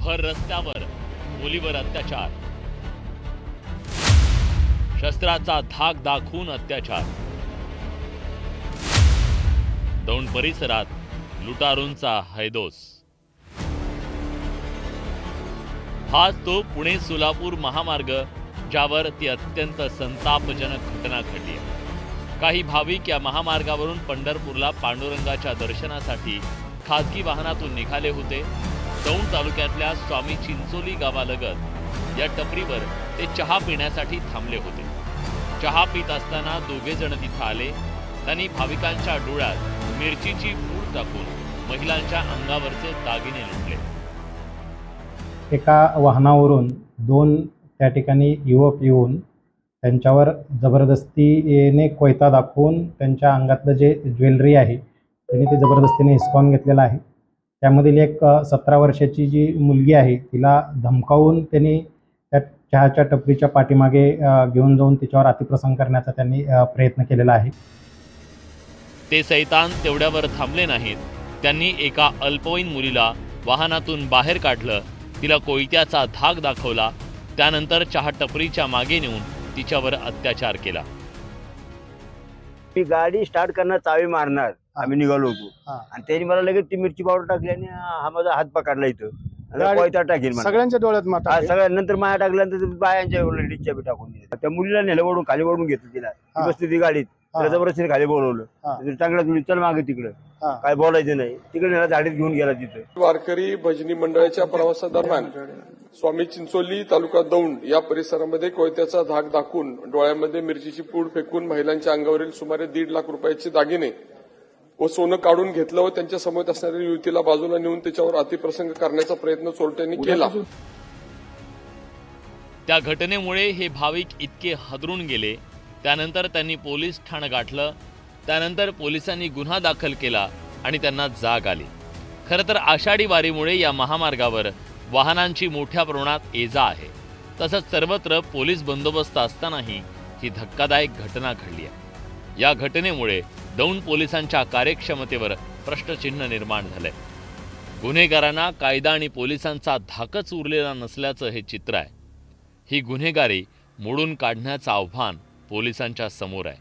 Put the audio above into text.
भर रस्त्यावर मुलीवर अत्याचार, शस्त्राचा धाक दाखवून अत्याचार, दौंड परिसरात लुटारूंचा हैदोस। हाच तो पुणे सोलापूर महामार्ग ज्यावर ती अत्यंत संतापजनक घटना घडली आहे। काही भाविक या महामार्गावरून पंढरपूरला पांडुरंगाच्या दर्शनासाठी खासगी वाहनातून निघाले होते। दौंड तालुक्यातल्या स्वामी चिंचोली गावालगत या टपरीवर ते चहा पिण्यासाठी थांबले होते। चहा पित असताना दोघे जण तिथे आले। त्यांनी भाविकांच्या डोळ्यात मिरचीची पूड टाकून महिलांच्या अंगावरचे दागिने लुटले। एका वाहनावरून दोन त्या ठिकाणी युवक येऊन त्यांच्यावर जबरदस्तीने कोयता दाखवून त्यांच्या अंगातलं जे ज्वेलरी आहे त्यांनी ते जबरदस्तीने हिसकावून घेतलेलं आहे। त्यामधील एक 17 वर्षाची जी मुलगी आहे तिला धमकावून त्यांनी त्या चहाच्या टपरीच्या पाठीमागे घेऊन जाऊन तिच्यावर अतिप्रसंग करण्याचा त्यांनी प्रयत्न केलेला आहे। ते सैतान तेवढ्यावर थांबले नाहीत। त्यांनी एका अल्पवयीन मुलीला वाहनातून बाहेर काढलं, तिला कोयत्याचा धाक दाखवला, त्यानंतर चहा टपरीच्या मागे नेऊन तिच्यावर अत्याचार केला। मी गाडी स्टार्ट करणार, चावी मारणार, आम्ही निघालो होतो आणि त्यांनी मला लगेच ती मिरची पावडर टाकली आणि हा माझा हात पकडला इथं, कोयता टाकेल सगळ्यांच्या डोळ्यात माता सगळ्यानंतर माया टाकल्यानंतर बायांच्या लेडीजच्या बी टाकून दिल्या। त्या मुलीला नेलं वडून खाली वडून घेतलं, तिला ती बसली ती गाडीत, तिला जबरदस्तीने खाली बोलवलं, चांगला तुम्ही चल मागे तिकडं, काय बोलायचं नाही, तिकडे नेला झाडीत घेऊन गेला तिथं। वारकरी भजनी मंडळाच्या प्रवासादरम्यान स्वामी चिंचोली तालुका दौंड या परिसरामध्ये कोयत्याचा धाक दाखवून डोळ्यामध्ये मिरचीची पूड फेकून महिलांच्या अंगावरील सुमारे 1.5 लाख रुपयाचे दागिने व सोनं काढून घेतलं व त्यांच्या समोर असणाऱ्या युवतीला बाजूला नेऊन त्याच्यावर अतिप्रसंग करण्याचा प्रयत्न चोरट्यांनी केला। त्या घटनेमुळे हे भाविक इतके हादरून गेले। त्यानंतर त्यांनी पोलीस ठाणं गाठलं। त्यानंतर पोलिसांनी गुन्हा दाखल केला आणि त्यांना जाग आली। खरं तर आषाढी वारीमुळे या महामार्गावर वाहनांची मोठ्या प्रमाणात ये जा आहे। तसंच सर्वत्र पोलीस बंदोबस्त असतानाही ही धक्कादायक घटना घडली आहे। या घटनेमुळे दौंड पोलिसांच्या कार्यक्षमतेवर प्रश्नचिन्ह निर्माण झालंय। गुन्हेगारांना कायदा आणि पोलिसांचा धाकच उरलेला नसल्याचं हे चित्र आहे। ही गुन्हेगारी मोडून काढण्याचं आव्हान पोलिसांच्या समोर आहे।